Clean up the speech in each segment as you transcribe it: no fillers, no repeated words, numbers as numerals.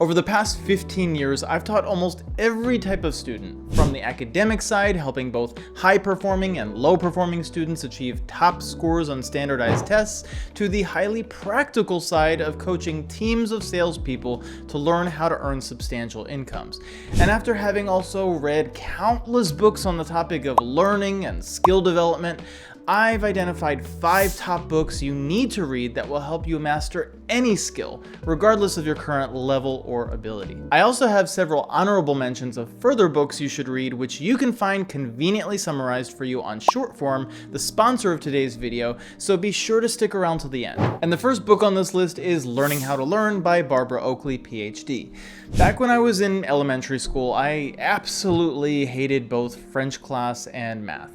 Over the past 15 years, I've taught almost every type of student, from the academic side, helping both high-performing and low-performing students achieve top scores on standardized tests, to the highly practical side of coaching teams of salespeople to learn how to earn substantial incomes. And after having also read countless books on the topic of learning and skill development, I've identified 5 top books you need to read that will help you master any skill, regardless of your current level or ability. I also have several honorable mentions of further books you should read, which you can find conveniently summarized for you on Shortform, the sponsor of today's video, so be sure to stick around till the end. And the first book on this list is Learning How to Learn by Barbara Oakley, PhD. Back when I was in elementary school, I absolutely hated both French class and math.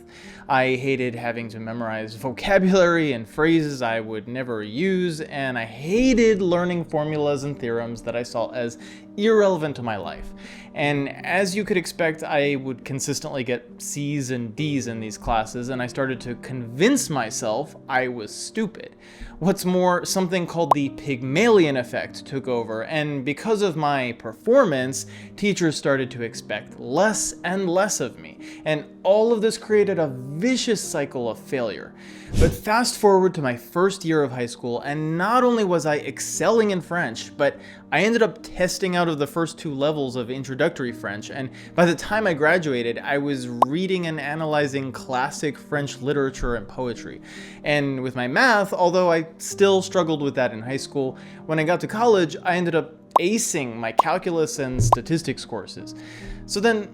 I hated having to memorize vocabulary and phrases I would never use, and I hated learning formulas and theorems that I saw as irrelevant to my life. And as you could expect, I would consistently get C's and D's in these classes, and I started to convince myself I was stupid. What's more, something called the Pygmalion effect took over, and because of my performance, teachers started to expect less and less of me, and all of this created a vicious cycle of failure. But fast forward to my first year of high school, and not only was I excelling in French, but I ended up testing out of the first 2 levels of introductory French, and by the time I graduated, I was reading and analyzing classic French literature and poetry. And with my math, although I still struggled with that in high school, when I got to college, I ended up acing my calculus and statistics courses. So then,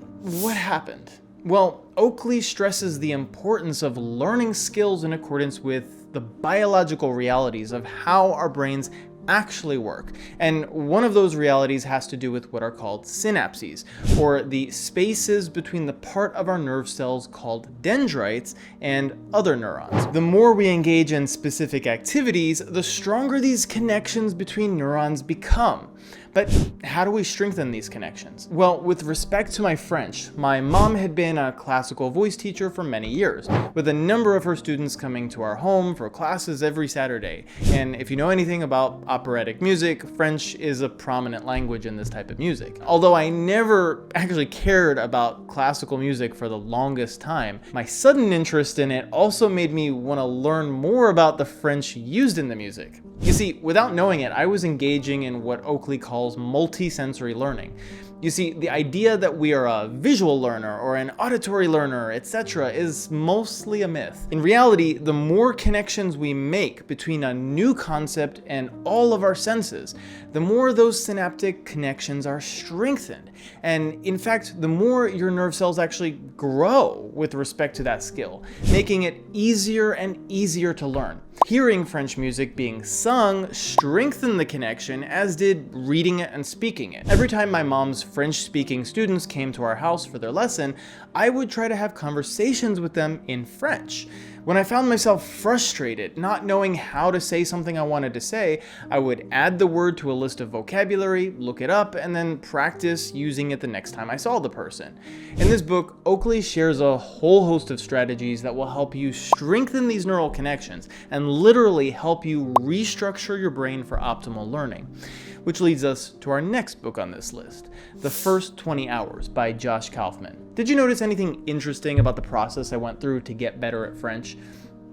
what happened? Well, Oakley stresses the importance of learning skills in accordance with the biological realities of how our brains actually work. And one of those realities has to do with what are called synapses, or the spaces between the part of our nerve cells called dendrites and other neurons. The more we engage in specific activities, the stronger these connections between neurons become. But how do we strengthen these connections? Well, with respect to my French, my mom had been a classical voice teacher for many years, with a number of her students coming to our home for classes every Saturday. And if you know anything about operatic music, French is a prominent language in this type of music. Although I never actually cared about classical music for the longest time, my sudden interest in it also made me want to learn more about the French used in the music. You see, without knowing it, I was engaging in what Oakley calls multi-sensory learning. You see, the idea that we are a visual learner or an auditory learner, etc., is mostly a myth. In reality, the more connections we make between a new concept and all of our senses, the more those synaptic connections are strengthened. And in fact, the more your nerve cells actually grow with respect to that skill, making it easier and easier to learn. Hearing French music being sung strengthened the connection, as did reading it and speaking it. Every time my mom's French-speaking students came to our house for their lesson, I would try to have conversations with them in French. When I found myself frustrated, not knowing how to say something I wanted to say, I would add the word to a list of vocabulary, look it up, and then practice using it the next time I saw the person. In this book, Oakley shares a whole host of strategies that will help you strengthen these neural connections and literally help you restructure your brain for optimal learning. Which leads us to our next book on this list, The First 20 Hours by Josh Kaufman. Did you notice anything interesting about the process I went through to get better at French?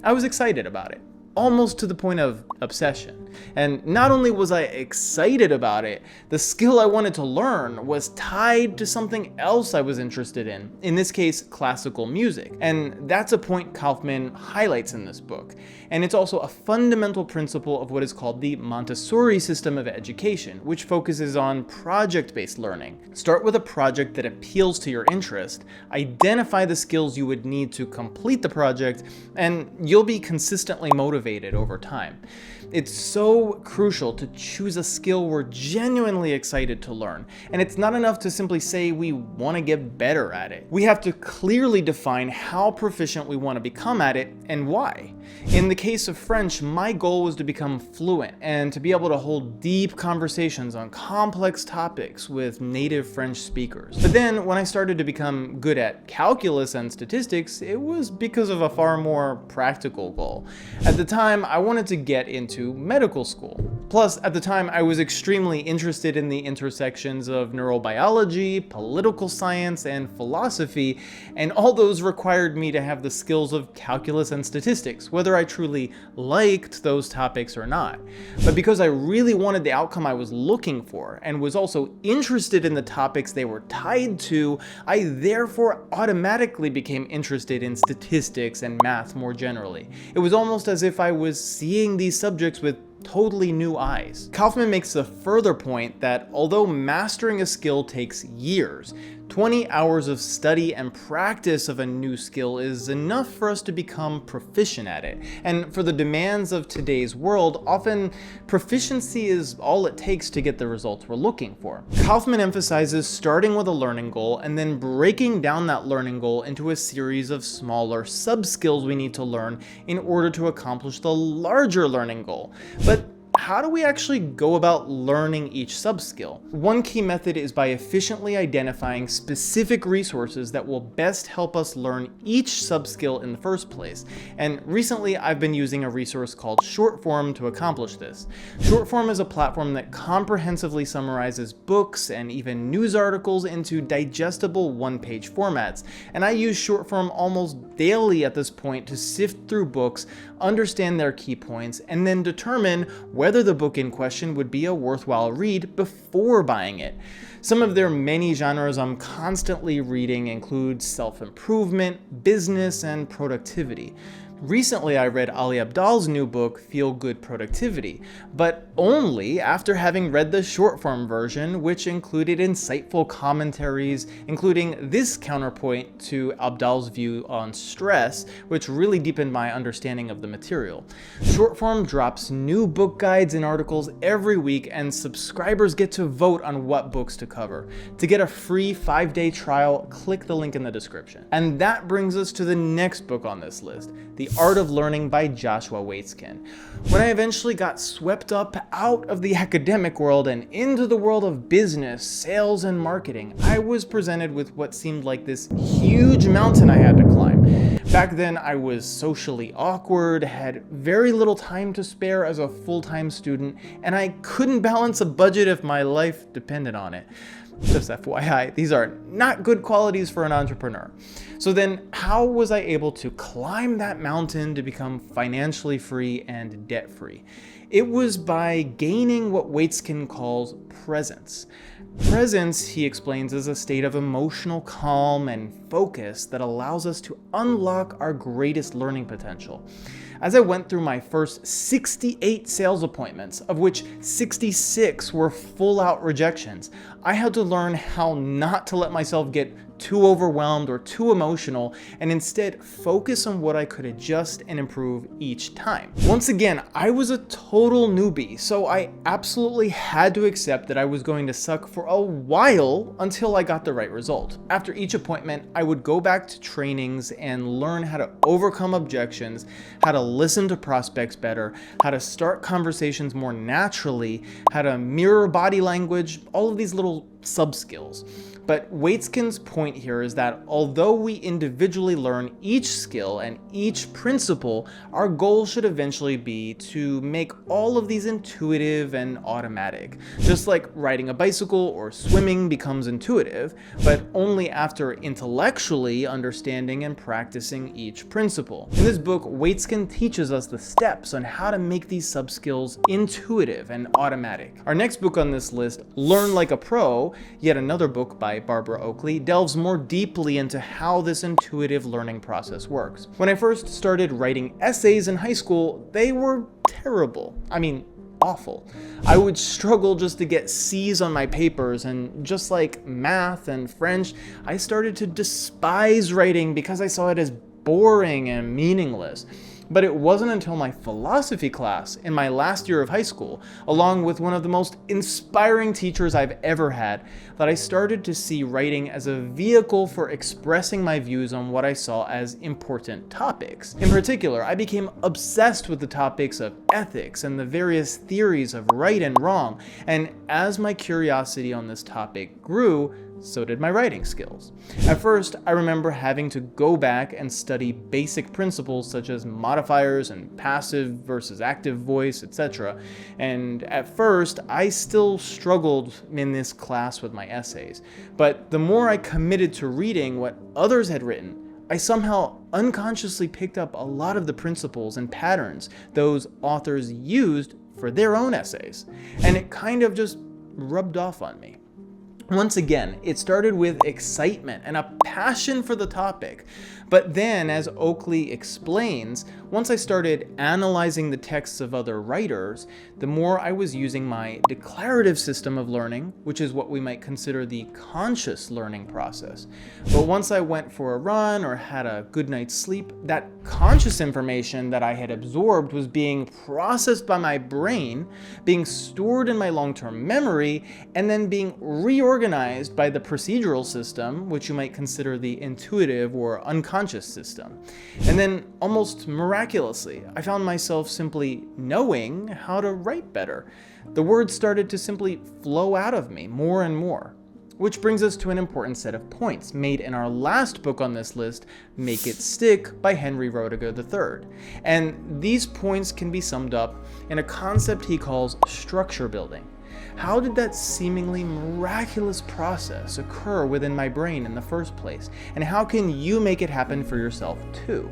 I was excited about it, almost to the point of obsession. And not only was I excited about it, the skill I wanted to learn was tied to something else I was interested in this case, classical music. And that's a point Kaufman highlights in this book. And it's also a fundamental principle of what is called the Montessori system of education, which focuses on project-based learning. Start with a project that appeals to your interest, identify the skills you would need to complete the project, and you'll be consistently motivated over time. It's so crucial to choose a skill we're genuinely excited to learn, and it's not enough to simply say we want to get better at it. We have to clearly define how proficient we want to become at it and why. In the case of French, my goal was to become fluent and to be able to hold deep conversations on complex topics with native French speakers. But then when I started to become good at calculus and statistics, it was because of a far more practical goal. At the time, I wanted to get into medical school. Plus, at the time, I was extremely interested in the intersections of neurobiology, political science, and philosophy, and all those required me to have the skills of calculus and statistics, whether I truly liked those topics or not. But because I really wanted the outcome I was looking for, and was also interested in the topics they were tied to, I therefore automatically became interested in statistics and math more generally. It was almost as if I was seeing these subjects with totally new eyes. Kaufman makes a further point that although mastering a skill takes years, 20 hours of study and practice of a new skill is enough for us to become proficient at it. And for the demands of today's world, often proficiency is all it takes to get the results we're looking for. Kaufman emphasizes starting with a learning goal and then breaking down that learning goal into a series of smaller sub-skills we need to learn in order to accomplish the larger learning goal. But how do we actually go about learning each sub-skill? One key method is by efficiently identifying specific resources that will best help us learn each sub-skill in the first place. And recently I've been using a resource called Shortform to accomplish this. Shortform is a platform that comprehensively summarizes books and even news articles into digestible one-page formats. And I use Shortform almost daily at this point to sift through books, understand their key points, and then determine whether the book in question would be a worthwhile read before buying it. Some of their many genres I'm constantly reading include self-improvement, business, and productivity. Recently, I read Ali Abdaal's new book, Feel Good Productivity, but only after having read the short-form version, which included insightful commentaries, including this counterpoint to Abdaal's view on stress, which really deepened my understanding of the material. Short-form drops new book guides and articles every week, and subscribers get to vote on what books to cover. To get a free 5-day trial, click the link in the description. And that brings us to the next book on this list, The Art of Learning by Joshua Waitzkin. When I eventually got swept up out of the academic world and into the world of business, sales, and marketing, I was presented with what seemed like this huge mountain I had to climb. Back then, I was socially awkward, had very little time to spare as a full-time student, and I couldn't balance a budget if my life depended on it. Just FYI, these are not good qualities for an entrepreneur. So then, how was I able to climb that mountain to become financially free and debt-free? It was by gaining what Waitzkin calls presence. Presence, he explains, is a state of emotional calm and focus that allows us to unlock our greatest learning potential. As I went through my first 68 sales appointments, of which 66 were full-out rejections, I had to learn how not to let myself get too overwhelmed or too emotional, and instead focus on what I could adjust and improve each time. Once again, I was a total newbie, so I absolutely had to accept that I was going to suck for a while until I got the right result. After each appointment, I would go back to trainings and learn how to overcome objections, how to listen to prospects better, how to start conversations more naturally, how to mirror body language, all of these little sub-skills. But Waitzkin's point here is that although we individually learn each skill and each principle, our goal should eventually be to make all of these intuitive and automatic. Just like riding a bicycle or swimming becomes intuitive, but only after intellectually understanding and practicing each principle. In this book, Waitzkin teaches us the steps on how to make these sub-skills intuitive and automatic. Our next book on this list, Learn Like a Pro, yet another book by Barbara Oakley, delves more deeply into how this intuitive learning process works. When I first started writing essays in high school, they were terrible. I mean, awful. I would struggle just to get C's on my papers, and just like math and French, I started to despise writing because I saw it as boring and meaningless. But it wasn't until my philosophy class in my last year of high school, along with one of the most inspiring teachers I've ever had, that I started to see writing as a vehicle for expressing my views on what I saw as important topics. In particular, I became obsessed with the topics of ethics and the various theories of right and wrong, and as my curiosity on this topic grew, so did my writing skills. At first, I remember having to go back and study basic principles such as modification modifiers and passive versus active voice, etc. And at first, I still struggled in this class with my essays. But the more I committed to reading what others had written, I somehow unconsciously picked up a lot of the principles and patterns those authors used for their own essays. And it kind of just rubbed off on me. Once again, it started with excitement and a passion for the topic. But then, as Oakley explains, once I started analyzing the texts of other writers, the more I was using my declarative system of learning, which is what we might consider the conscious learning process. But once I went for a run or had a good night's sleep, that conscious information that I had absorbed was being processed by my brain, being stored in my long-term memory, and then being reorganized by the procedural system, which you might consider the intuitive or unconscious system. And then, almost miraculously, I found myself simply knowing how to write better. The words started to simply flow out of me more and more. Which brings us to an important set of points made in our last book on this list, Make It Stick by Henry Roediger III. And these points can be summed up in a concept he calls structure building. How did that seemingly miraculous process occur within my brain in the first place? And how can you make it happen for yourself too?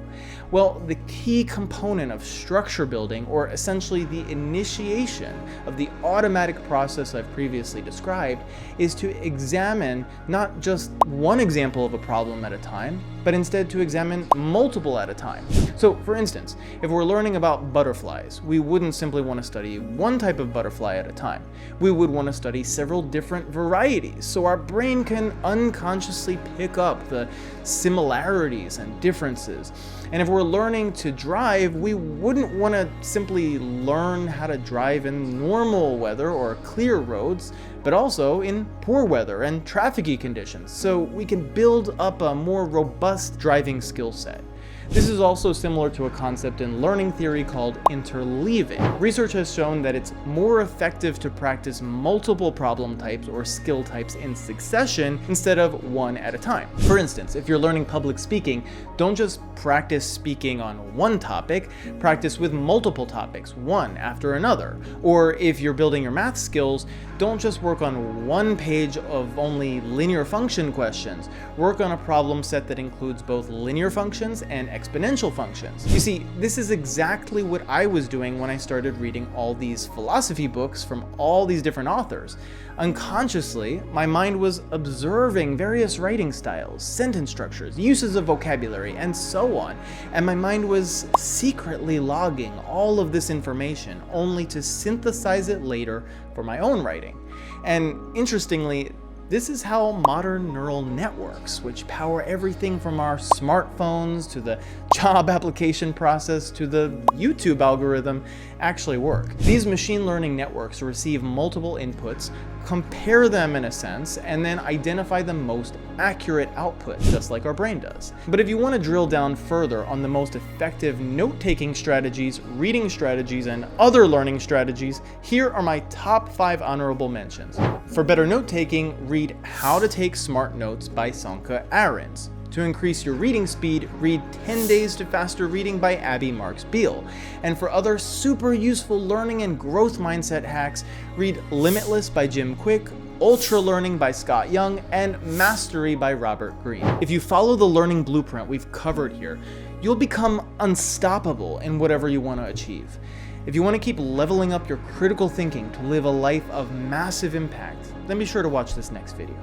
Well, the key component of structure building, or essentially the initiation of the automatic process I've previously described, is to examine not just one example of a problem at a time, but instead to examine multiple at a time. So, for instance, if we're learning about butterflies, we wouldn't simply want to study one type of butterfly at a time. We would want to study several different varieties, so our brain can unconsciously pick up the similarities and differences. And if we're learning to drive, we wouldn't want to simply learn how to drive in normal weather or clear roads, but also in poor weather and trafficy conditions, so we can build up a more robust driving skill set. This is also similar to a concept in learning theory called interleaving. Research has shown that it's more effective to practice multiple problem types or skill types in succession instead of one at a time. For instance, if you're learning public speaking, don't just practice speaking on one topic, practice with multiple topics, one after another. Or if you're building your math skills, don't just work on one page of only linear function questions. Work on a problem set that includes both linear functions and exponential functions. You see, this is exactly what I was doing when I started reading all these philosophy books from all these different authors. Unconsciously, my mind was observing various writing styles, sentence structures, uses of vocabulary, and so on, and my mind was secretly logging all of this information only to synthesize it later for my own writing. And interestingly, this is how modern neural networks, which power everything from our smartphones to the job application process to the YouTube algorithm, actually work. These machine learning networks receive multiple inputs, compare them in a sense, and then identify the most accurate output, just like our brain does. But if you want to drill down further on the most effective note-taking strategies, reading strategies, and other learning strategies, here are my top 5 honorable mentions. For better note-taking, read How to Take Smart Notes by Sonka Arens. To increase your reading speed, read 10 Days to Faster Reading by Abby Marks Beal. And for other super useful learning and growth mindset hacks, read Limitless by Jim Quick, Ultra Learning by Scott Young, and Mastery by Robert Greene. If you follow the learning blueprint we've covered here, you'll become unstoppable in whatever you want to achieve. If you want to keep leveling up your critical thinking to live a life of massive impact, then be sure to watch this next video.